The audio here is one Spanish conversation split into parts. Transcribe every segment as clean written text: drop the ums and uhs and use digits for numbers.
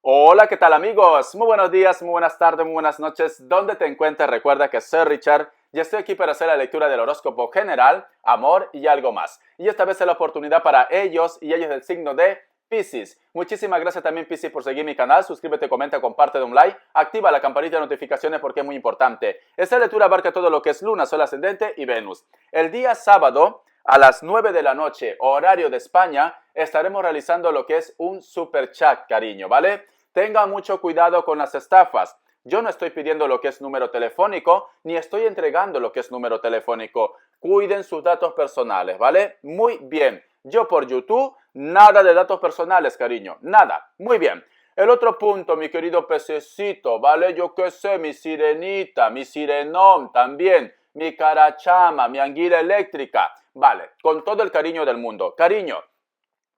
Hola, ¿qué tal amigos? Muy buenos días, muy buenas tardes, muy buenas noches. ¿Dónde te encuentres? Recuerda que soy Richard y estoy aquí para hacer la lectura del horóscopo general, amor y algo más. Y esta vez es la oportunidad para ellos y ellos del signo de Piscis. Muchísimas gracias también Piscis por seguir mi canal. Suscríbete, comenta, comparte, da un like, activa la campanita de notificaciones porque es muy importante. Esta lectura abarca todo lo que es Luna, Sol ascendente y Venus. El día sábado a las 9 de la noche, horario de España, estaremos realizando lo que es un super chat, cariño, ¿vale? Tenga mucho cuidado con las estafas. Yo no estoy pidiendo lo que es número telefónico, ni estoy entregando lo que es número telefónico. Cuiden sus datos personales, ¿vale? Muy bien. Yo por YouTube, nada de datos personales, cariño. Nada. Muy bien. El otro punto, mi querido pececito, ¿vale? Yo qué sé, mi sirenita, mi sirenón también, mi carachama, mi anguila eléctrica. Vale, con todo el cariño del mundo. Cariño,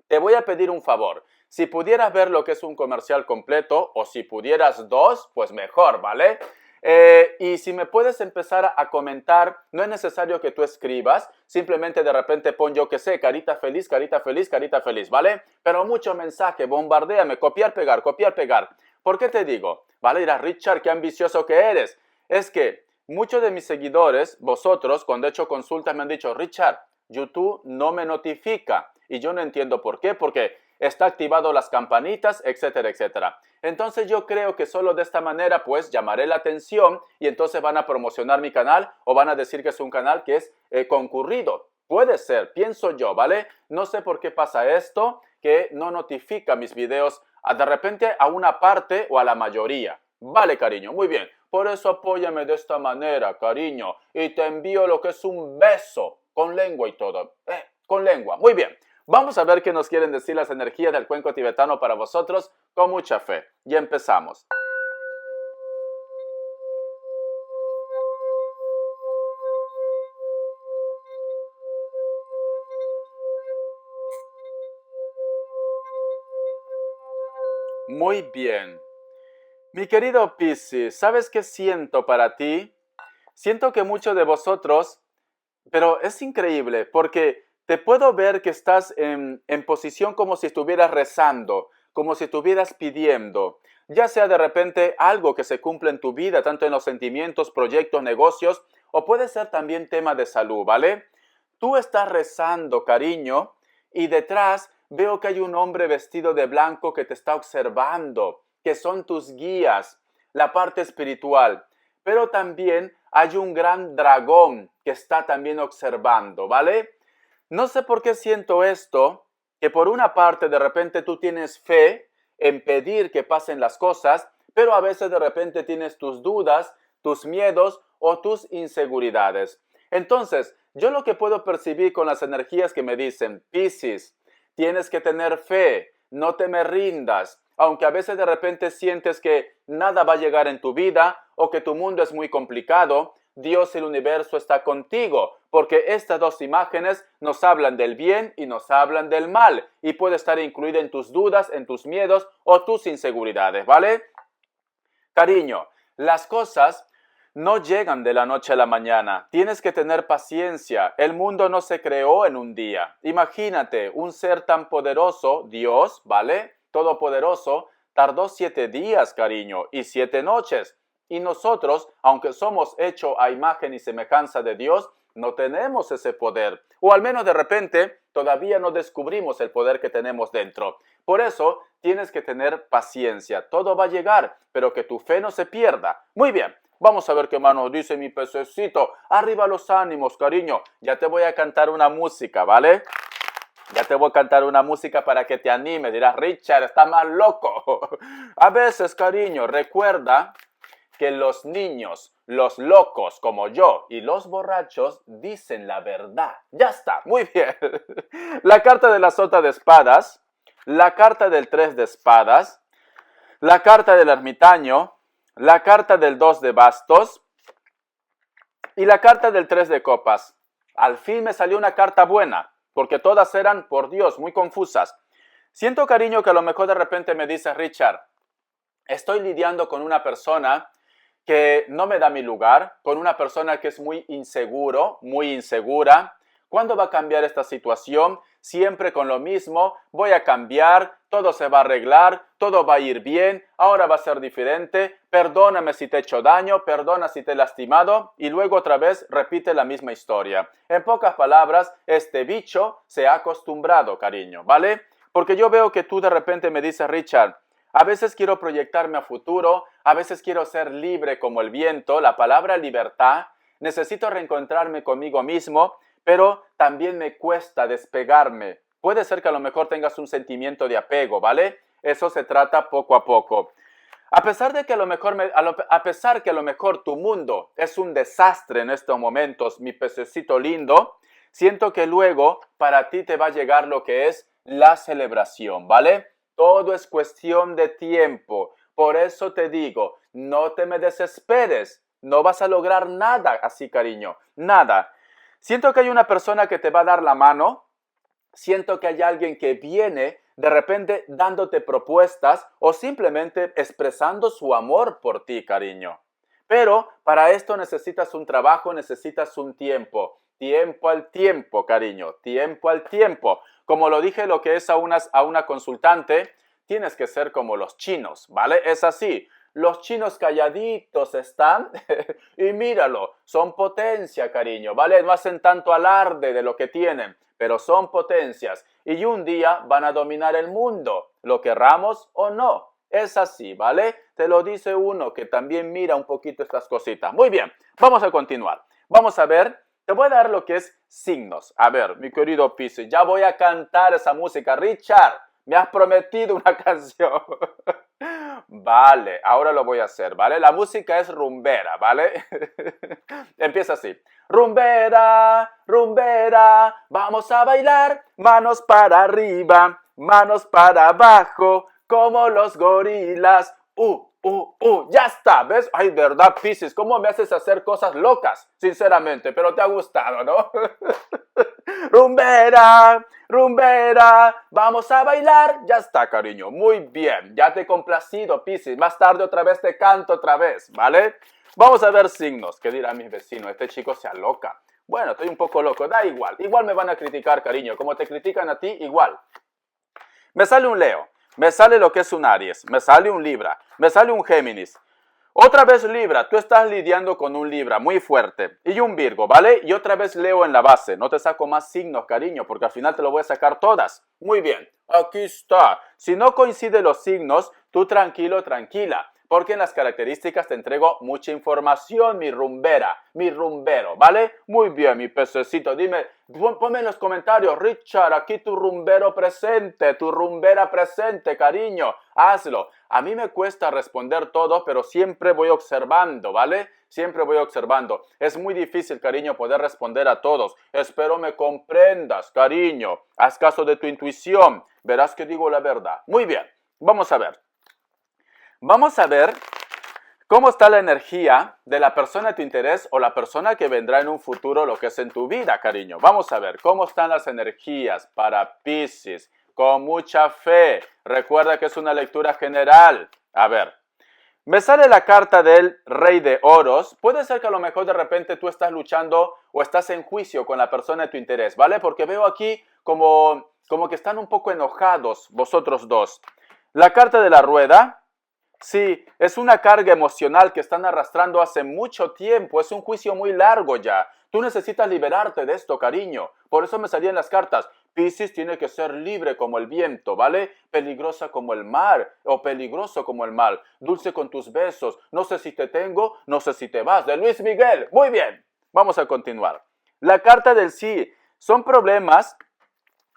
te voy a pedir un favor. Si pudieras ver lo que es un comercial completo o si pudieras dos, pues mejor, ¿vale? Y si me puedes empezar a comentar, no es necesario que tú escribas, simplemente de repente pon yo que sé, carita feliz, ¿vale? Pero mucho mensaje, bombardéame, copiar, pegar, copiar, pegar. ¿Por qué te digo? ¿Vale? Dirás, Richard, qué ambicioso que eres. Es que muchos de mis seguidores, vosotros, cuando he hecho consultas me han dicho, Richard, YouTube no me notifica. Y yo no entiendo por qué, porque está activado las campanitas, etcétera, etcétera. Entonces yo creo que solo de esta manera pues llamaré la atención y entonces van a promocionar mi canal o van a decir que es un canal que es concurrido. Puede ser, pienso yo, ¿vale? No sé por qué pasa esto, que no notifica mis videos de repente a una parte o a la mayoría. Vale, cariño, muy bien. Por eso apóyame de esta manera, cariño. Y te envío lo que es un beso, con lengua y todo. Con lengua, muy bien. Vamos a ver qué nos quieren decir las energías del cuenco tibetano para vosotros con mucha fe. Y empezamos. Muy bien. Mi querido Piscis, ¿sabes qué siento para ti? Siento que muchos de vosotros, pero es increíble porque te puedo ver que estás en posición como si estuvieras rezando, como si estuvieras pidiendo, ya sea de repente algo que se cumple en tu vida, tanto en los sentimientos, proyectos, negocios, o puede ser también tema de salud, ¿vale? Tú estás rezando, cariño, y detrás veo que hay un hombre vestido de blanco que te está observando, que son tus guías, la parte espiritual. Pero también hay un gran dragón que está también observando, ¿vale? No sé por qué siento esto, que por una parte de repente tú tienes fe en pedir que pasen las cosas, pero a veces de repente tienes tus dudas, tus miedos o tus inseguridades. Entonces, yo lo que puedo percibir con las energías que me dicen, Piscis, tienes que tener fe, no te me rindas, aunque a veces de repente sientes que nada va a llegar en tu vida o que tu mundo es muy complicado, Dios y el universo está contigo, porque estas dos imágenes nos hablan del bien y nos hablan del mal, y puede estar incluida en tus dudas, en tus miedos o tus inseguridades, ¿vale? Cariño, las cosas no llegan de la noche a la mañana. Tienes que tener paciencia. El mundo no se creó en un día. Imagínate, un ser tan poderoso, Dios, ¿vale? Todopoderoso, tardó 7 días, cariño, y 7 noches. Y nosotros, aunque somos hechos a imagen y semejanza de Dios, no tenemos ese poder. O al menos de repente todavía no descubrimos el poder que tenemos dentro. Por eso tienes que tener paciencia. Todo va a llegar, pero que tu fe no se pierda. Muy bien. Vamos a ver qué más nos dice mi pececito. Arriba los ánimos, cariño. Ya te voy a cantar una música, ¿vale? Ya te voy a cantar una música para que te anime. Dirás, Richard, estás más loco. A veces, cariño, recuerda que los niños, los locos como yo y los borrachos dicen la verdad. Ya está, muy bien. La carta de la sota de espadas, la carta del 3 de espadas, la carta del ermitaño, la carta del 2 de bastos y la carta del 3 de copas. Al fin me salió una carta buena, porque todas eran, por Dios, muy confusas. Siento, cariño, que a lo mejor de repente me dice, Richard, estoy lidiando con una persona que no me da mi lugar, con una persona que es muy inseguro, muy insegura. ¿Cuándo va a cambiar esta situación? siempre con lo mismo, voy a cambiar, todo se va a arreglar, todo va a ir bien, ahora va a ser diferente, perdóname si te he hecho daño, perdona si te he lastimado, y luego otra vez repite la misma historia. En pocas palabras, este bicho se ha acostumbrado, cariño, ¿vale? Porque yo veo que tú de repente me dices, Richard, a veces quiero proyectarme a futuro, a veces quiero ser libre como el viento, la palabra libertad, necesito reencontrarme conmigo mismo, pero también me cuesta despegarme. Puede ser que a lo mejor tengas un sentimiento de apego, ¿vale? Eso se trata poco a poco. A pesar de que a pesar que a lo mejor tu mundo es un desastre en estos momentos, mi pececito lindo, siento que luego para ti te va a llegar lo que es la celebración, ¿vale? Todo es cuestión de tiempo. Por eso te digo, no te me desesperes. No vas a lograr nada así, cariño. Nada. Siento que hay una persona que te va a dar la mano. Siento que hay alguien que viene de repente dándote propuestas o simplemente expresando su amor por ti, cariño. Pero para esto necesitas un trabajo, necesitas un tiempo. Tiempo al tiempo, cariño. Tiempo al tiempo. Como lo dije lo que es a una consultante, tienes que ser como los chinos, ¿vale? Es así. Los chinos calladitos están y míralo, son potencia, cariño, ¿vale? No hacen tanto alarde de lo que tienen, pero son potencias y un día van a dominar el mundo, lo querramos o no. Es así, ¿vale? Te lo dice uno que también mira un poquito estas cositas. Muy bien, vamos a continuar. Vamos a ver, te voy a dar lo que es signos. A ver, mi querido Piscis, ya voy a cantar esa música. Richard, me has prometido una canción. Vale, ahora lo voy a hacer, ¿vale? La música es rumbera, ¿vale? Empieza así. Rumbera, rumbera, vamos a bailar, manos para arriba, manos para abajo, como los gorilas. Ya está, ¿ves? Ay, verdad, Piscis, ¿cómo me haces hacer cosas locas? Sinceramente, pero te ha gustado, ¿no? Rumbera, rumbera, vamos a bailar. Ya está, cariño, muy bien. Ya te he complacido, Piscis. Más tarde otra vez te canto otra vez, ¿vale? Vamos a ver signos. ¿Qué dirán mis vecinos? Este chico se aloca. Bueno, estoy un poco loco, da igual. Igual me van a criticar, cariño. Como te critican a ti, igual. Me sale un Leo. Me sale lo que es un Aries, me sale un Libra, me sale un Géminis. Otra vez Libra, tú estás lidiando con un Libra muy fuerte. Y un Virgo, ¿vale? Y otra vez Leo en la base. No te saco más signos, cariño, porque al final te lo voy a sacar todas. Muy bien, aquí está. Si no coinciden los signos, tú tranquilo, tranquila. Porque en las características te entrego mucha información, mi rumbera, mi rumbero, ¿vale? Muy bien, mi pececito. Dime, ponme en los comentarios, Richard, aquí tu rumbero presente, tu rumbera presente, cariño. Hazlo. A mí me cuesta responder todo, pero siempre voy observando, ¿vale? Siempre voy observando. Es muy difícil, cariño, poder responder a todos. Espero me comprendas, cariño. Haz caso de tu intuición. Verás que digo la verdad. Muy bien, vamos a ver. Vamos a ver cómo está la energía de la persona de tu interés o la persona que vendrá en un futuro, lo que es en tu vida, cariño. Vamos a ver cómo están las energías para Piscis. Con mucha fe. Recuerda que es una lectura general. A ver. Me sale la carta del Rey de Oros. Puede ser que a lo mejor de repente tú estás luchando o estás en juicio con la persona de tu interés, ¿vale? Porque veo aquí como que están un poco enojados vosotros dos. La carta de la Rueda. Sí, es una carga emocional que están arrastrando hace mucho tiempo. Es un juicio muy largo ya. Tú necesitas liberarte de esto, cariño. Por eso me salían las cartas. Piscis tiene que ser libre como el viento, ¿vale? Peligrosa como el mar o peligroso como el mal. Dulce con tus besos. No sé si te tengo, no sé si te vas. De Luis Miguel. Muy bien. Vamos a continuar. La carta del sí. Son problemas.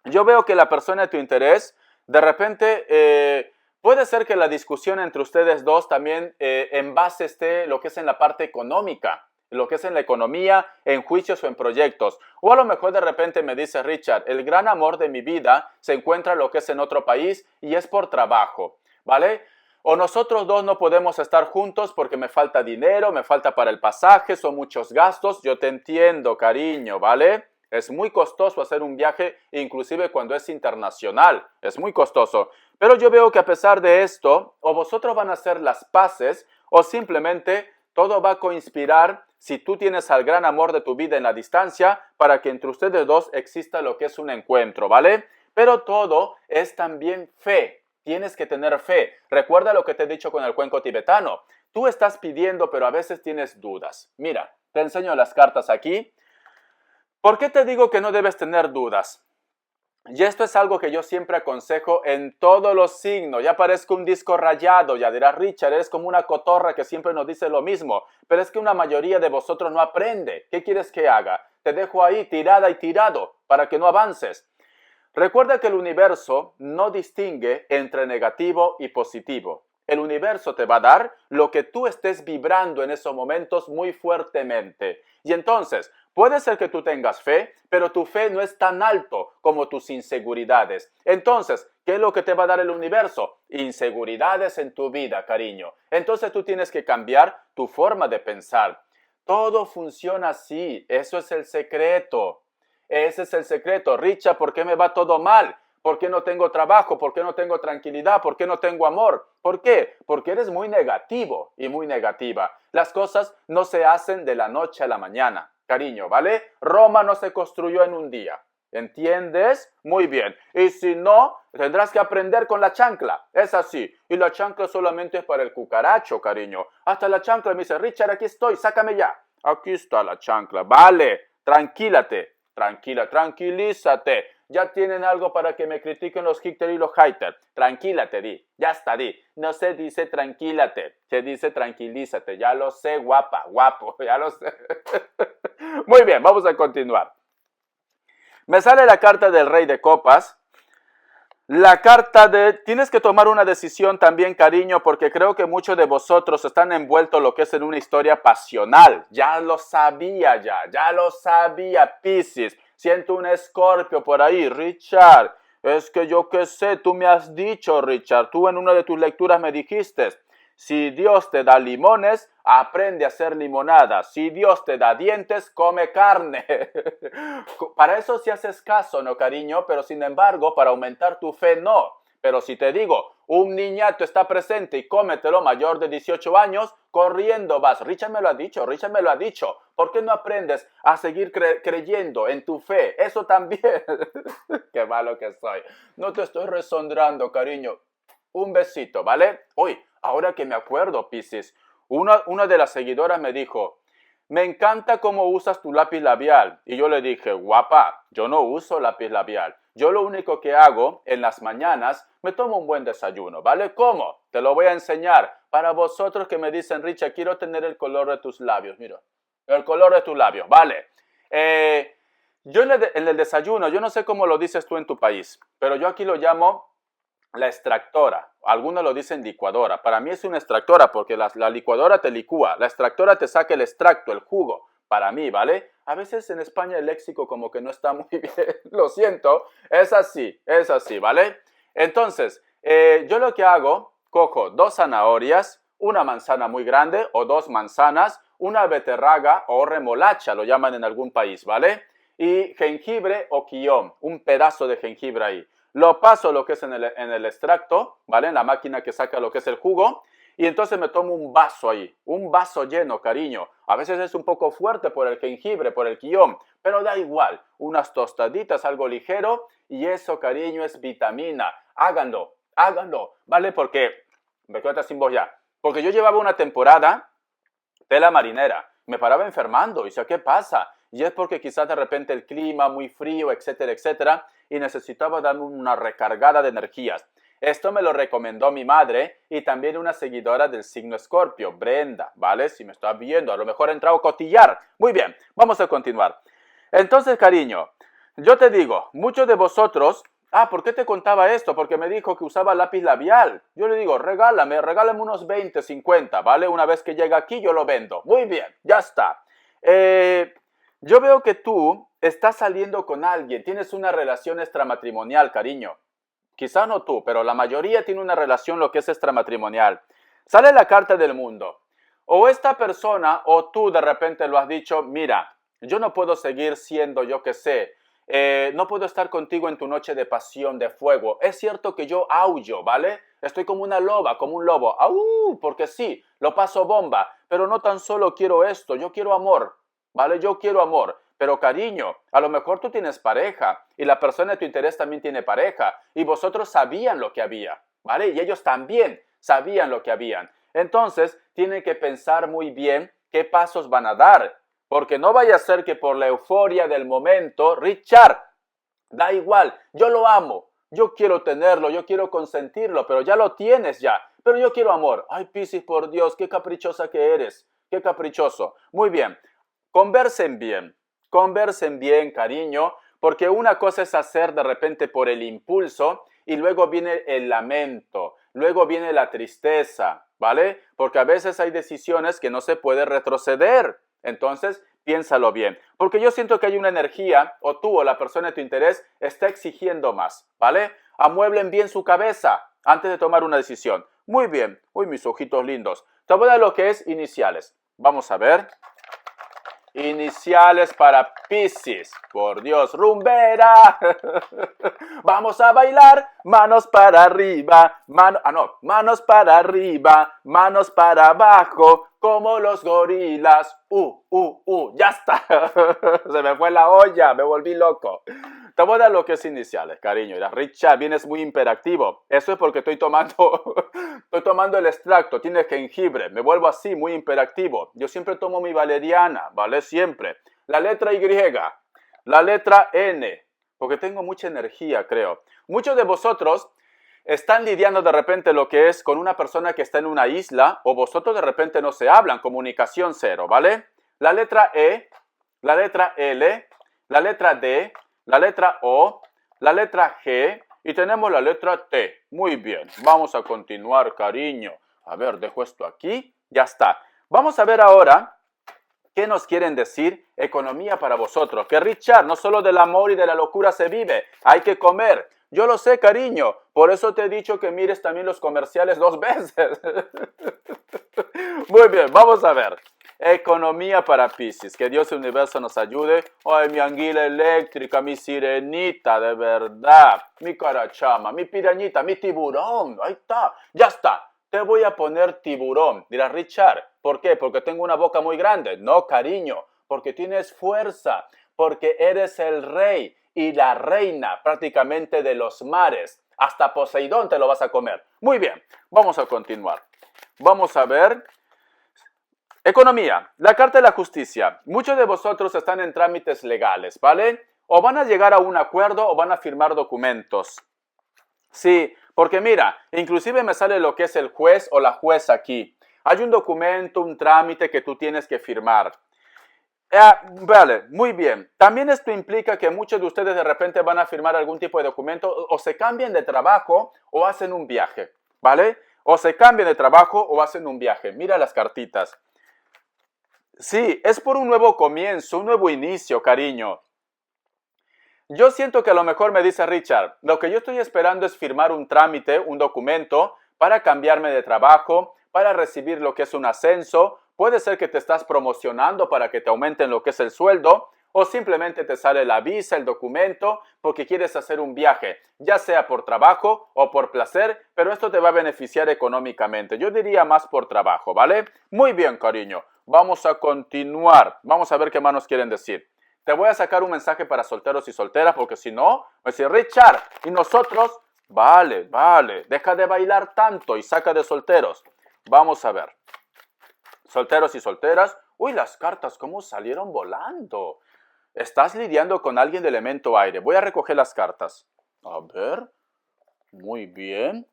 Yo veo que la persona de tu interés, de repente... puede ser que la discusión entre ustedes dos también en base esté lo que es en la parte económica, lo que es en la economía, en juicios o en proyectos. O a lo mejor de repente me dice Richard, el gran amor de mi vida se encuentra lo que es en otro país y es por trabajo, ¿vale? O nosotros dos no podemos estar juntos porque me falta dinero, me falta para el pasaje, son muchos gastos. Yo te entiendo, cariño, ¿vale? Es muy costoso hacer un viaje, inclusive cuando es internacional. Es muy costoso. Pero yo veo que a pesar de esto, o vosotros van a hacer las paces, o simplemente todo va a conspirar si tú tienes al gran amor de tu vida en la distancia, para que entre ustedes dos exista lo que es un encuentro, ¿vale? Pero todo es también fe. Tienes que tener fe. Recuerda lo que te he dicho con el cuenco tibetano. Tú estás pidiendo, pero a veces tienes dudas. Mira, te enseño las cartas aquí. ¿Por qué te digo que no debes tener dudas? Y esto es algo que yo siempre aconsejo en todos los signos. Ya parezco un disco rayado, ya dirás, Richard, eres como una cotorra que siempre nos dice lo mismo. Pero es que una mayoría de vosotros no aprende. ¿Qué quieres que haga? Te dejo ahí tirada y tirado para que no avances. Recuerda que el universo no distingue entre negativo y positivo. El universo te va a dar lo que tú estés vibrando en esos momentos muy fuertemente. Y entonces, puede ser que tú tengas fe, pero tu fe no es tan alto como tus inseguridades. Entonces, ¿qué es lo que te va a dar el universo? Inseguridades en tu vida, cariño. Entonces tú tienes que cambiar tu forma de pensar. Todo funciona así, eso es el secreto. Ese es el secreto. Richard, ¿por qué me va todo mal? ¿Por qué no tengo trabajo? ¿Por qué no tengo tranquilidad? ¿Por qué no tengo amor? ¿Por qué? Porque eres muy negativo y muy negativa. Las cosas no se hacen de la noche a la mañana, cariño, ¿vale? Roma no se construyó en un día. ¿Entiendes? Muy bien. Y si no, tendrás que aprender con la chancla. Es así. Y la chancla solamente es para el cucaracho, cariño. Hasta la chancla me dice, Richard, aquí estoy, sácame ya. Aquí está la chancla. Vale, tranquílate. Tranquila, tranquilízate. Ya tienen algo para que me critiquen los Hitter y los Hater. Tranquílate, di. Ya está, di. No se dice tranquílate. Se dice tranquilízate. Ya lo sé, guapa, guapo. Ya lo sé. Muy bien, vamos a continuar. Me sale la carta del Rey de Copas. La carta de, tienes que tomar una decisión también, cariño, porque creo que muchos de vosotros están envueltos lo que es en una historia pasional. Ya lo sabía, ya lo sabía, Piscis. Siento un Escorpio por ahí, Richard. Es que yo qué sé, tú me has dicho, Richard, tú en una de tus lecturas me dijiste, si Dios te da limones, aprende a hacer limonada. Si Dios te da dientes, come carne. Para eso sí haces caso, ¿no, cariño? Pero sin embargo, para aumentar tu fe, no. Pero si te digo, un niñato está presente y cómetelo mayor de 18 años, corriendo vas. Richard me lo ha dicho, Richard me lo ha dicho. ¿Por qué no aprendes a seguir creyendo en tu fe? Eso también. Qué malo que soy. No te estoy resondrando, cariño. Un besito, ¿vale? Hoy, ahora que me acuerdo, Piscis, una de las seguidoras me dijo, me encanta cómo usas tu lápiz labial. Y yo le dije, guapa, yo no uso lápiz labial. Yo lo único que hago en las mañanas, me tomo un buen desayuno, ¿vale? ¿Cómo? Te lo voy a enseñar. Para vosotros que me dicen, Richard, quiero tener el color de tus labios. Mira, el color de tus labios, ¿vale? Yo en el desayuno, yo no sé cómo lo dices tú en tu país, pero yo aquí lo llamo la extractora. Algunos lo dicen licuadora. Para mí es una extractora porque la licuadora te licúa. La extractora te saca el extracto, el jugo. Para mí, ¿vale? A veces en España el léxico como que no está muy bien. Lo siento. Es así, ¿vale? Entonces, yo lo que hago, cojo 2 zanahorias, una manzana muy grande o 2 manzanas, una beterraga o remolacha, lo llaman en algún país, ¿vale? Y jengibre o quión, un pedazo de jengibre ahí. Lo paso lo que es en el extracto, ¿vale? En la máquina que saca lo que es el jugo. Y entonces me tomo un vaso ahí, un vaso lleno, cariño. A veces es un poco fuerte por el jengibre, por el quión, pero da igual. Unas tostaditas, algo ligero, y eso, cariño, es vitamina. Háganlo, háganlo, ¿vale? Porque, me quedo sin voz ya. Porque yo llevaba una temporada tela marinera. Me paraba enfermando y decía, ¿qué pasa? Y es porque quizás de repente el clima muy frío, etcétera, etcétera, y necesitaba darme una recargada de energías. Esto me lo recomendó mi madre y también una seguidora del signo Escorpio, Brenda, ¿vale? Si me estás viendo, a lo mejor he entrado a cotillar. Muy bien, vamos a continuar. Entonces, cariño, yo te digo, muchos de vosotros, ¿por qué te contaba esto? Porque me dijo que usaba lápiz labial. Yo le digo, regálame unos 20, 50, ¿vale? Una vez que llega aquí yo lo vendo. Muy bien, ya está. Yo veo que tú estás saliendo con alguien, tienes una relación extramatrimonial, cariño. Quizás no tú, pero la mayoría tiene una relación lo que es extramatrimonial. Sale la carta del mundo. O esta persona o tú de repente lo has dicho, mira, yo no puedo seguir siendo yo que sé, no puedo estar contigo en tu noche de pasión, de fuego. Es cierto que yo aullo, ¿vale? Estoy como una loba, como un lobo. ¡Au! Porque sí, lo paso bomba. pero no tan solo quiero esto, yo quiero amor, ¿vale? Yo quiero amor. Pero cariño, a lo mejor tú tienes pareja y la persona de tu interés también tiene pareja y vosotros sabían lo que había, ¿vale? Y ellos también sabían lo que habían. Entonces, tienen que pensar muy bien qué pasos van a dar, porque no vaya a ser que por la euforia del momento, Richard, da igual, yo lo amo, yo quiero tenerlo, yo quiero consentirlo, pero ya lo tienes ya, pero yo quiero amor. Ay, Piscis, por Dios, qué caprichosa que eres, qué caprichoso. Muy bien, conversen bien, cariño, porque una cosa es hacer de repente por el impulso y luego viene el lamento, luego viene la tristeza, ¿vale? Porque a veces hay decisiones que no se puede retroceder. Entonces, piénsalo bien. Porque yo siento que hay una energía, o tú o la persona de tu interés está exigiendo más, ¿vale? Amueblen bien su cabeza antes de tomar una decisión. Muy bien. Uy, mis ojitos lindos. Te voy a dar lo que es iniciales. Vamos a ver. Iniciales para Piscis. Por Dios, rumbera. Vamos a bailar. Manos para arriba. Manos para arriba. Manos para abajo. Como los gorilas. Ya está. Se me fue la olla. Me volví loco. Te voy a dar lo que es iniciales, cariño. La Richard, vienes muy imperactivo. Eso es porque estoy tomando el extracto. Tienes jengibre. Me vuelvo así, muy imperactivo. Yo siempre tomo mi valeriana, ¿vale? Siempre. La letra Y. La letra N. Porque tengo mucha energía, creo. Muchos de vosotros están lidiando de repente lo que es con una persona que está en una isla o vosotros de repente no se hablan. Comunicación cero, ¿vale? La letra E. La letra L. La letra D. La letra O, la letra G y tenemos la letra T. Muy bien, vamos a continuar, cariño. A ver, dejo esto aquí. Ya está. Vamos a ver ahora qué nos quieren decir economía para vosotros. Que Richard, no solo del amor y de la locura se vive, hay que comer. Yo lo sé, cariño. Por eso te he dicho que mires también los comerciales 2 veces. Muy bien, vamos a ver. Economía para Piscis. Que Dios y el universo nos ayude. Ay, mi anguila eléctrica, mi sirenita, de verdad. Mi carachama, mi pirañita, mi tiburón. Ahí está. Ya está. Te voy a poner tiburón. Dirás, Richard, ¿por qué? ¿Porque tengo una boca muy grande? No, cariño. Porque tienes fuerza. Porque eres el rey y la reina prácticamente de los mares. Hasta Poseidón te lo vas a comer. Muy bien. Vamos a continuar. Vamos a ver. Economía, la Carta de la Justicia. Muchos de vosotros están en trámites legales, ¿vale? O van a llegar a un acuerdo o van a firmar documentos. Sí, porque mira, inclusive me sale lo que es el juez o la jueza aquí. Hay un documento, un trámite que tú tienes que firmar. Vale, muy bien. También esto implica que muchos de ustedes de repente van a firmar algún tipo de documento o se cambian de trabajo o hacen un viaje, ¿vale? O se cambian de trabajo o hacen un viaje. Mira las cartitas. Sí, es por un nuevo comienzo, un nuevo inicio, cariño. Yo siento que a lo mejor me dice Richard, lo que yo estoy esperando es firmar un trámite, un documento, para cambiarme de trabajo, para recibir lo que es un ascenso. Puede ser que te estás promocionando para que te aumenten lo que es el sueldo, o simplemente te sale la visa, el documento, porque quieres hacer un viaje, ya sea por trabajo o por placer, pero esto te va a beneficiar económicamente. Yo diría más por trabajo, ¿vale? Muy bien, cariño. Vamos a continuar. Vamos a ver qué más nos quieren decir. Te voy a sacar un mensaje para solteros y solteras, porque si no, me dice Richard, y nosotros, vale, deja de bailar tanto y saca de solteros. Vamos a ver. Solteros y solteras. Uy, las cartas, cómo salieron volando. Estás lidiando con alguien de elemento aire. Voy a recoger las cartas. A ver. Muy bien.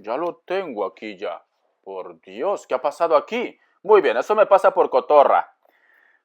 Ya lo tengo aquí ya. Por Dios, ¿qué ha pasado aquí? Muy bien, eso me pasa por cotorra.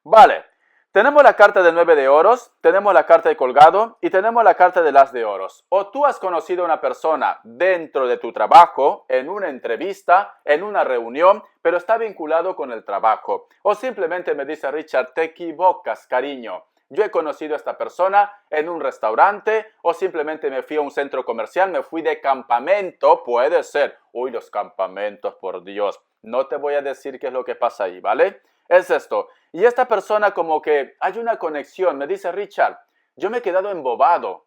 Vale. Tenemos la carta del 9 de oros, tenemos la carta de colgado y tenemos la carta del as de oros. O tú has conocido a una persona dentro de tu trabajo, en una entrevista, en una reunión, pero está vinculado con el trabajo. O simplemente me dice Richard, te equivocas, cariño. Yo he conocido a esta persona en un restaurante o simplemente me fui a un centro comercial, me fui de campamento, puede ser. Uy, los campamentos, por Dios. No te voy a decir qué es lo que pasa ahí, ¿vale? Es esto. Y esta persona como que hay una conexión. Me dice Richard, yo me he quedado embobada.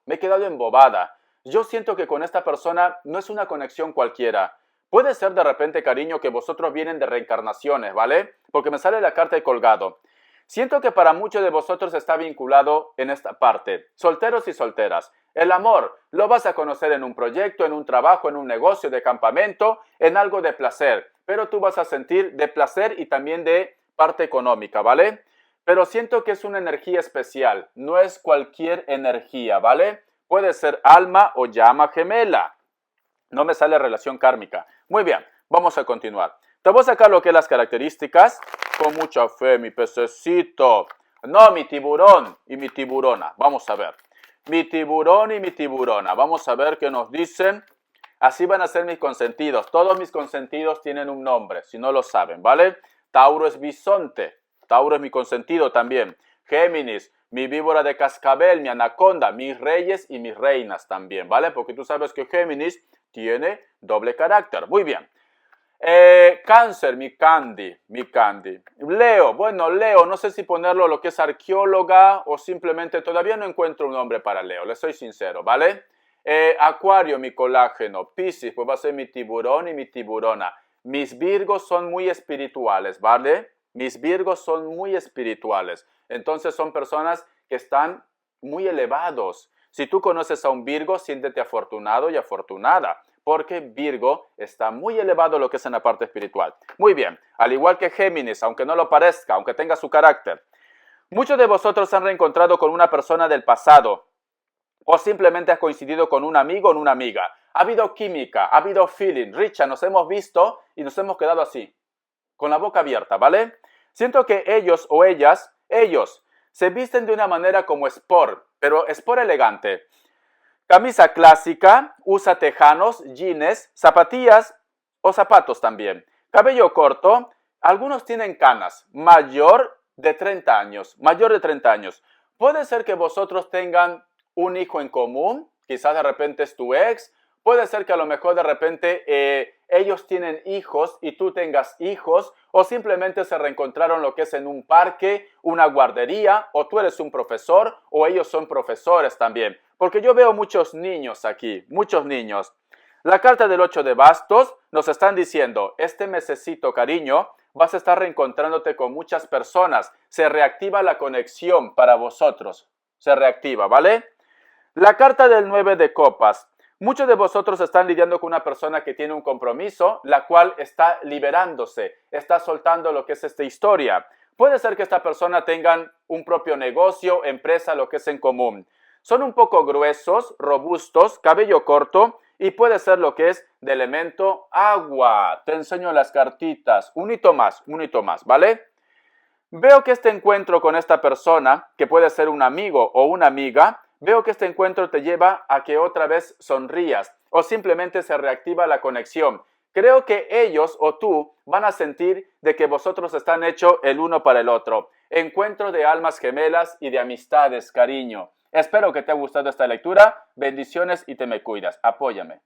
Yo siento que con esta persona no es una conexión cualquiera. Puede ser de repente, cariño, que vosotros vienen de reencarnaciones, ¿vale? Porque me sale la carta de colgado. Siento que para muchos de vosotros está vinculado en esta parte. Solteros y solteras. El amor lo vas a conocer en un proyecto, en un trabajo, en un negocio de campamento, en algo de placer. Pero tú vas a sentir de placer y también de parte económica, ¿vale? Pero siento que es una energía especial. No es cualquier energía, ¿vale? Puede ser alma o llama gemela. No me sale relación kármica. Muy bien, vamos a continuar. Te voy a sacar lo que es las características. Con mucha fe, mi pececito. No, mi tiburón y mi tiburona. Vamos a ver. Mi tiburón y mi tiburona. Vamos a ver qué nos dicen. Así van a ser mis consentidos. Todos mis consentidos tienen un nombre, si no lo saben, ¿vale? Tauro es bisonte. Tauro es mi consentido también. Géminis, mi víbora de cascabel, mi anaconda, mis reyes y mis reinas también, ¿vale? Porque tú sabes que Géminis tiene doble carácter. Muy bien. Cáncer, mi Candy. Leo, bueno, Leo, no sé si ponerlo lo que es arqueóloga o simplemente todavía no encuentro un nombre para Leo, le soy sincero, ¿vale? Acuario, mi colágeno. Piscis, pues va a ser mi tiburón y mi tiburona. Mis Virgos son muy espirituales, ¿vale? Mis Virgos son muy espirituales. Entonces son personas que están muy elevados. Si tú conoces a un Virgo, siéntete afortunado y afortunada, porque Virgo está muy elevado lo que es en la parte espiritual. Muy bien, al igual que Géminis, aunque no lo parezca, aunque tenga su carácter. Muchos de vosotros se han reencontrado con una persona del pasado o simplemente has coincidido con un amigo o una amiga. Ha habido química, ha habido feeling. Richa, nos hemos visto y nos hemos quedado así, con la boca abierta, ¿vale? Siento que ellos o ellas, se visten de una manera como sport, pero sport elegante. Camisa clásica, usa tejanos, jeans, zapatillas o zapatos también. Cabello corto, algunos tienen canas, mayor de 30 años. Puede ser que vosotros tengan un hijo en común, quizás de repente es tu ex, puede ser que a lo mejor de repente ellos tienen hijos y tú tengas hijos, o simplemente se reencontraron lo que es en un parque, una guardería, o tú eres un profesor, o ellos son profesores también. Porque yo veo muchos niños aquí, muchos niños. La carta del 8 de bastos nos están diciendo, este mesecito, cariño, vas a estar reencontrándote con muchas personas. Se reactiva la conexión para vosotros. Se reactiva, ¿vale? La carta del 9 de copas. Muchos de vosotros están lidiando con una persona que tiene un compromiso, la cual está liberándose, está soltando lo que es esta historia. Puede ser que esta persona tengan un propio negocio, empresa, lo que es en común. Son un poco gruesos, robustos, cabello corto y puede ser lo que es de elemento agua. Te enseño las cartitas. Un hito más, ¿vale? Veo que este encuentro con esta persona, que puede ser un amigo o una amiga, veo que este encuentro te lleva a que otra vez sonrías o simplemente se reactiva la conexión. Creo que ellos o tú van a sentir de que vosotros están hechos el uno para el otro. Encuentro de almas gemelas y de amistades, cariño. Espero que te haya gustado esta lectura. Bendiciones y te me cuidas. Apóyame.